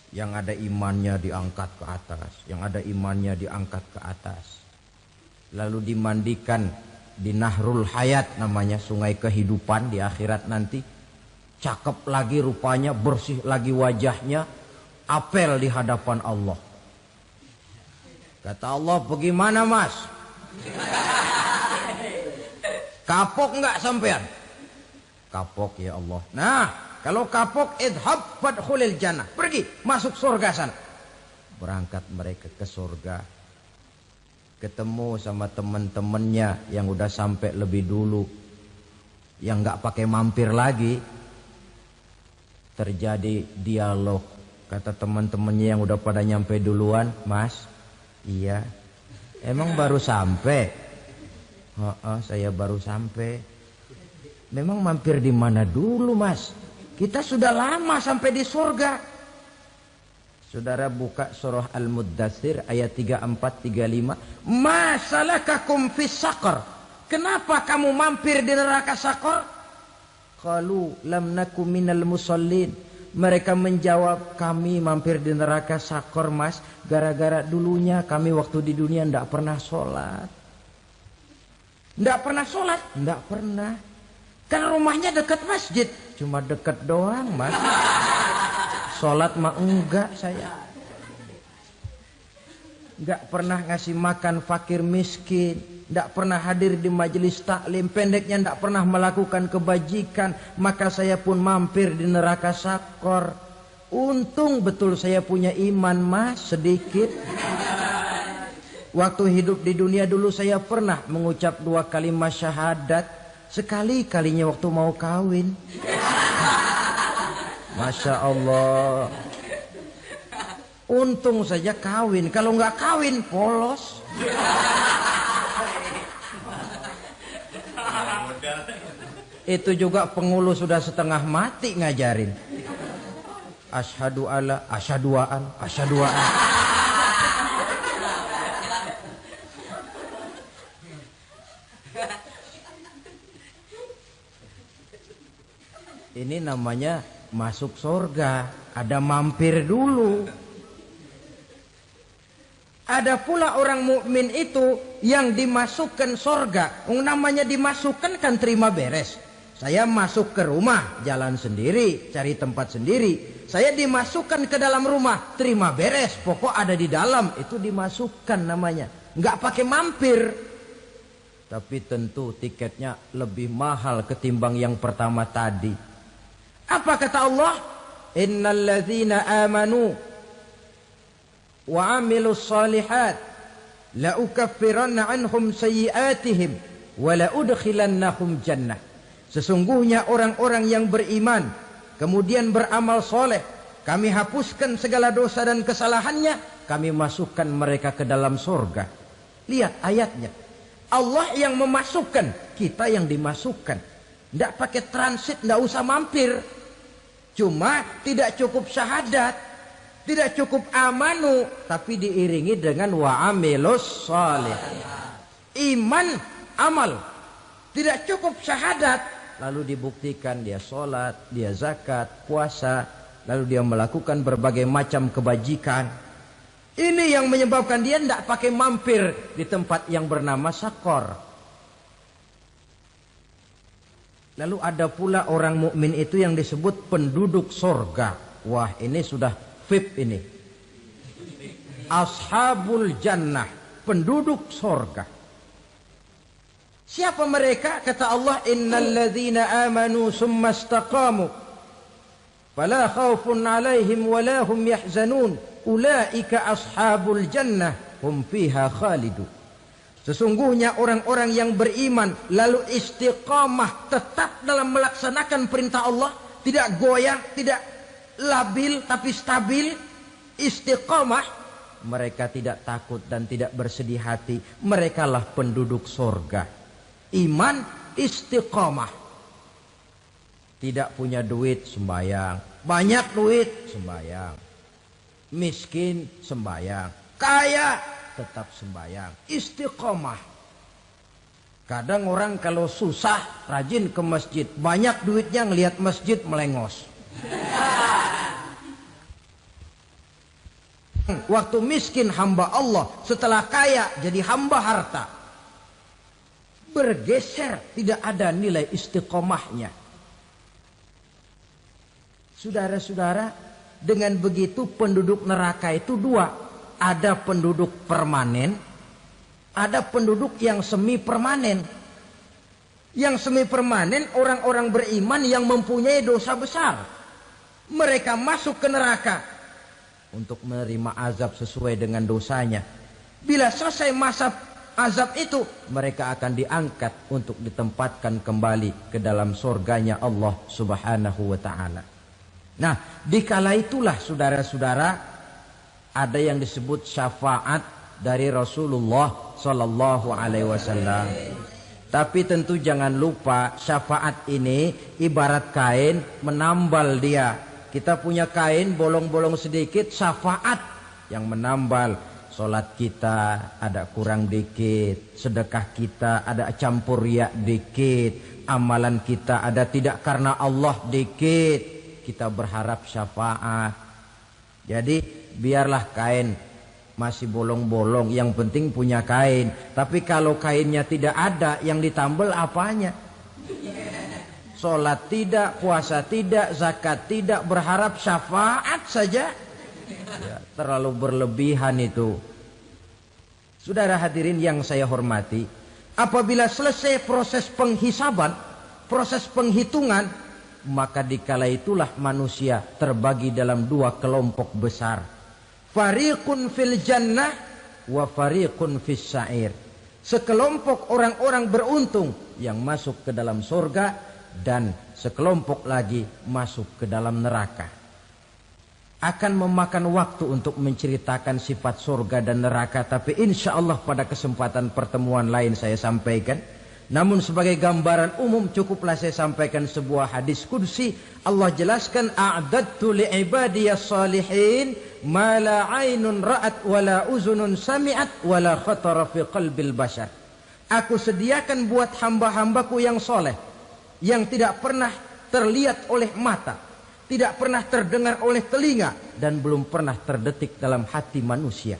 Yang ada imannya diangkat ke atas, yang ada imannya diangkat ke atas. Lalu dimandikan di Nahrul Hayat, namanya sungai kehidupan di akhirat nanti. Cakep lagi rupanya, bersih lagi wajahnya, apel di hadapan Allah. Kata Allah, bagaimana Mas? Kapok enggak sampean? Kapok ya Allah. Nah, kalau kapok, idhab fadkhulil jannah. Pergi, masuk surga sana. Berangkat mereka ke surga. Ketemu sama teman-temannya yang udah sampai lebih dulu, yang enggak pakai mampir lagi. Terjadi dialog. Kata teman-temannya yang udah pada nyampe duluan, Mas, iya, emang baru sampai? Saya baru sampai. Memang mampir di mana dulu, Mas? Kita sudah lama sampai di surga. Saudara buka surah Al-Muddatsir ayat 34-35. Ma salakakum fis saqar? Kenapa kamu mampir di neraka Saqar? Qalu lam naku minal musallin. Mereka menjawab, kami mampir di neraka Sakor mas, gara-gara dulunya kami waktu di dunia tidak pernah sholat. Tidak pernah sholat? Tidak pernah. Kan rumahnya dekat masjid. Cuma dekat doang mas. Sholat mah enggak saya. Enggak pernah ngasih makan fakir miskin, enggak pernah hadir di majelis taklim, pendeknya enggak pernah melakukan kebajikan, maka saya pun mampir di neraka Sakor. Untung betul saya punya iman mas sedikit. Waktu hidup di dunia dulu saya pernah mengucap 2 kalimat syahadat, sekali-kalinya waktu mau kawin. Masya Allah. Untung saja kawin, kalau nggak kawin polos. Itu juga pengulu sudah setengah mati ngajarin. Asyhadu alla, asyaduaan, asyaduaan. Ini namanya masuk surga, ada mampir dulu. Ada pula orang mukmin itu yang dimasukkan surga. Namanya dimasukkan kan terima beres. Saya masuk ke rumah, jalan sendiri, cari tempat sendiri. Saya dimasukkan ke dalam rumah, terima beres. Pokok ada di dalam, itu dimasukkan namanya. Nggak pakai mampir. Tapi tentu tiketnya lebih mahal ketimbang yang pertama tadi. Apa kata Allah? Innal ladzina amanu wa amilus salihat la ukaffiranna anhum sayyi'atihim wa la udkhilannahum jannah. Sesungguhnya orang-orang yang beriman kemudian beramal soleh, kami hapuskan segala dosa dan kesalahannya, kami masukkan mereka ke dalam surga. Lihat ayatnya, Allah yang memasukkan, kita yang dimasukkan. Tidak pakai transit, tidak usah mampir. Cuma tidak cukup syahadat, tidak cukup amanu, tapi diiringi dengan wa amilus salih. Iman, amal. Tidak cukup syahadat, lalu dibuktikan dia sholat, dia zakat, puasa, lalu dia melakukan berbagai macam kebajikan. Ini yang menyebabkan dia tidak pakai mampir di tempat yang bernama Sakor. Lalu ada pula orang mukmin itu yang disebut penduduk sorga. Wah, ini sudah VIP ini. Ashabul jannah, penduduk sorga. Siapa mereka? Kata Allah, innal ladzina amanu summa istaqamu fala khaufun alaihim wala hum yahzanun ulaika ashabul jannah hum fiha khalidun. Sesungguhnya orang-orang yang beriman lalu istiqamah, tetap dalam melaksanakan perintah Allah, tidak goyang, tidak labil tapi stabil, istiqamah, mereka tidak takut dan tidak bersedih hati. Merekalah penduduk surga. Iman, istiqamah. Tidak punya duit, sembayang. Banyak duit, sembayang. Miskin, sembayang. Kaya, tetap sembayang. Istiqamah. Kadang orang kalau susah rajin ke masjid, banyak duitnya ngelihat masjid melengos. Waktu miskin hamba Allah, setelah kaya jadi hamba harta. Bergeser, tidak ada nilai istiqomahnya. Saudara-saudara, dengan begitu penduduk neraka itu dua. Ada penduduk permanen, ada penduduk yang semi permanen. Yang semi permanen orang-orang beriman yang mempunyai dosa besar. Mereka masuk ke neraka untuk menerima azab sesuai dengan dosanya. Bila selesai masa azab itu, mereka akan diangkat untuk ditempatkan kembali ke dalam surganya Allah Subhanahu wa ta'ala. Nah, dikala itulah saudara-saudara, ada yang disebut syafaat dari Rasulullah Sallallahu Alaihi Wasallam. Tapi tentu jangan lupa, syafaat ini ibarat kain menambal dia. Kita punya kain bolong-bolong sedikit, syafaat yang menambal. Solat kita ada kurang dikit, sedekah kita ada campur riak dikit, amalan kita ada tidak karena Allah dikit. kita berharap syafaat. Jadi biarlah kain masih bolong-bolong, yang penting punya kain. Tapi kalau kainnya tidak ada, yang ditambal apanya? Sholat tidak, puasa tidak, zakat tidak, berharap syafaat saja. Ya, terlalu berlebihan itu. Saudara hadirin yang saya hormati, apabila selesai proses penghisaban, proses penghitungan, maka dikala itulah manusia terbagi dalam dua kelompok besar. Fariqun fil jannah wa fariqun fis sa'ir. Sekelompok orang-orang beruntung yang masuk ke dalam surga, dan sekelompok lagi masuk ke dalam neraka. Akan memakan waktu untuk menceritakan sifat surga dan neraka, tapi insya Allah pada kesempatan pertemuan lain saya sampaikan. Namun sebagai gambaran umum cukuplah saya sampaikan sebuah hadis qudsi. Allah jelaskan, a'dadtu li'ibadiyas salihin ma la 'ainun ra'at wa la uzunun sami'at wa la khatara fi qalbil bashar. Aku sediakan buat hamba-hambaku yang soleh, yang tidak pernah terlihat oleh mata, tidak pernah terdengar oleh telinga, dan belum pernah terdetik dalam hati manusia.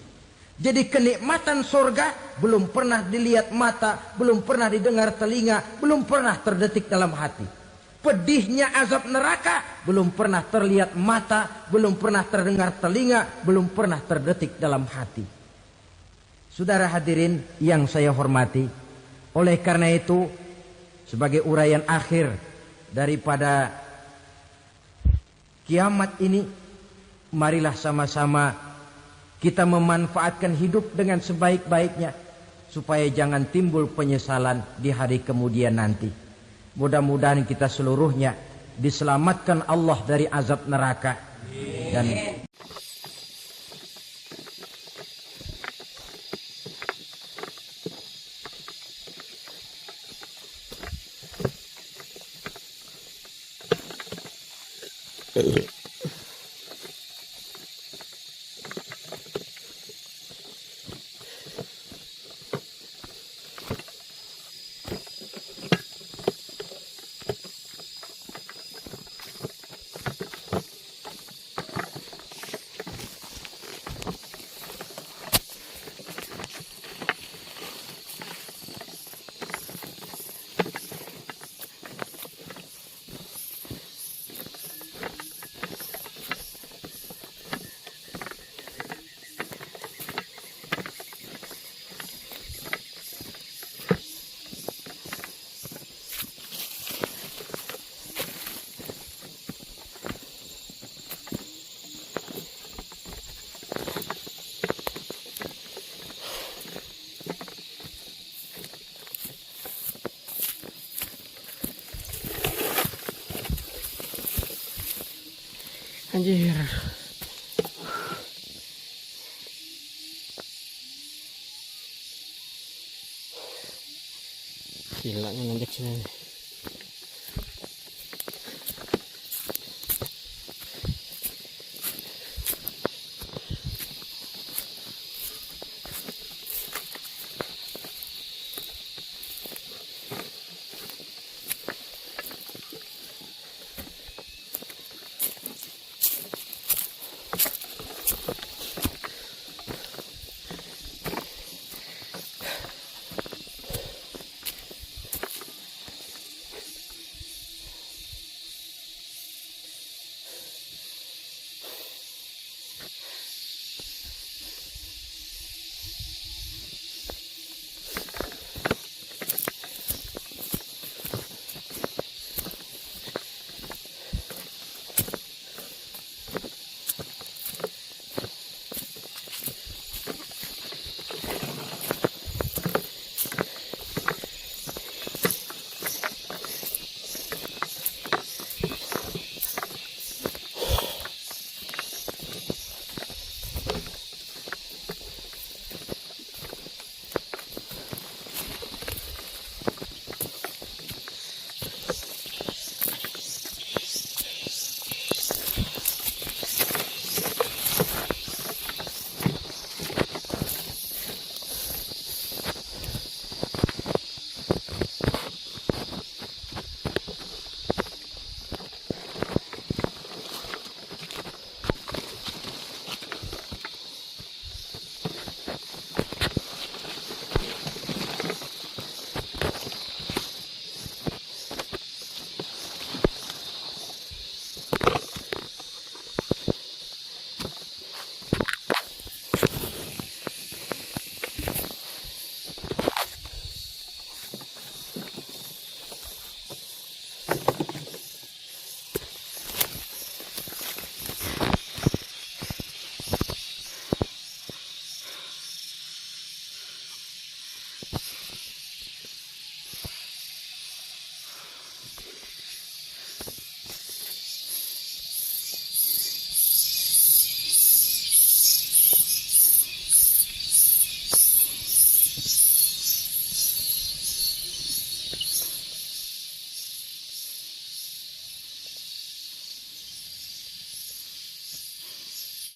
Jadi kenikmatan surga belum pernah dilihat mata, belum pernah didengar telinga, belum pernah terdetik dalam hati. Pedihnya azab neraka belum pernah terlihat mata, belum pernah terdengar telinga, belum pernah terdetik dalam hati. Saudara hadirin yang saya hormati, oleh karena itu sebagai uraian akhir daripada kiamat ini, marilah sama-sama kita memanfaatkan hidup dengan sebaik-baiknya, supaya jangan timbul penyesalan di hari kemudian nanti. Mudah-mudahan kita seluruhnya diselamatkan Allah dari azab neraka. Dan anjir, gila nih nanjak sini.